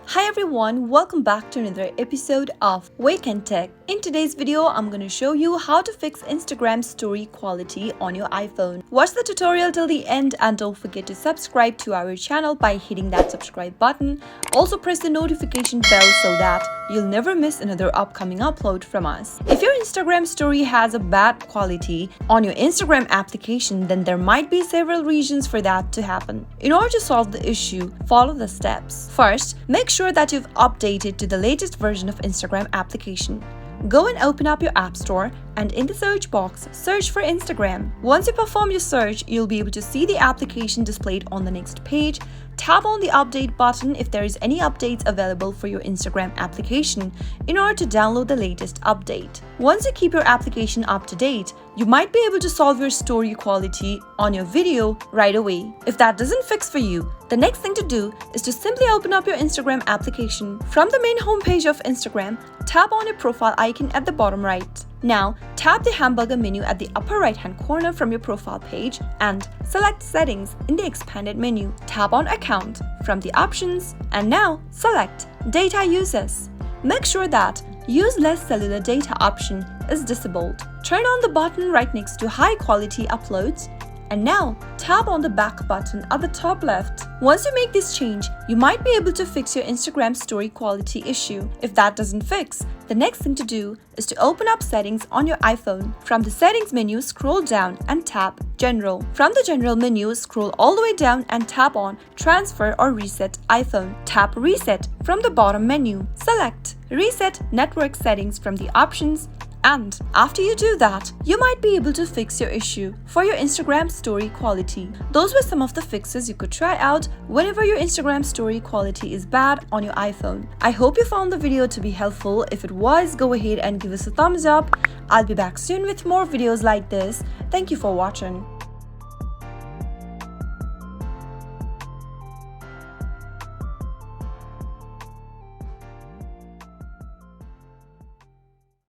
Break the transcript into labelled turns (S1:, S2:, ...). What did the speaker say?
S1: Hi everyone, welcome back to another episode of Wake&Tech. In today's video, I'm going to show you how to fix Instagram story quality on your iPhone. Watch the tutorial till the end and don't forget to subscribe to our channel by hitting that subscribe button. Also press the notification bell so that you'll never miss another upcoming upload from us. If your Instagram story has a bad quality on your Instagram application, then there might be several reasons for that to happen. In order to solve the issue, follow the steps. First, make sure that you've updated to the latest version of Instagram application. Go and open up your app store and in the search box, search for Instagram. Once you perform your search, you'll be able to see the application displayed on the next page. Tap on the update button if there is any updates available for your Instagram application in order to download the latest update. Once you keep your application up to date, you might be able to solve your story quality on your video right away. If that doesn't fix for you, the next thing to do is to simply open up your Instagram application. From the main homepage of Instagram, tap on your profile icon at the bottom right. Now, tap the hamburger menu at the upper right-hand corner from your profile page and select Settings in the expanded menu. Tap on Account from the options and now select Data Uses. Make sure that Use Less Cellular Data option is disabled. Turn on the button right next to High Quality Uploads and now tap on the back button at the top left. Once you make this change, you might be able to fix your Instagram story quality issue. If that doesn't fix, the next thing to do is to open up Settings on your iPhone. From the Settings menu, scroll down and tap General. From the General menu, scroll all the way down and tap on Transfer or Reset iPhone. Tap Reset from the bottom menu. Select Reset Network Settings from the options. And after you do that, you might be able to fix your issue for your Instagram story quality. Those were some of the fixes you could try out whenever your Instagram story quality is bad on your iPhone. I hope you found the video to be helpful. If it was, go ahead and give us a thumbs up. I'll be back soon with more videos like this. Thank you for watching.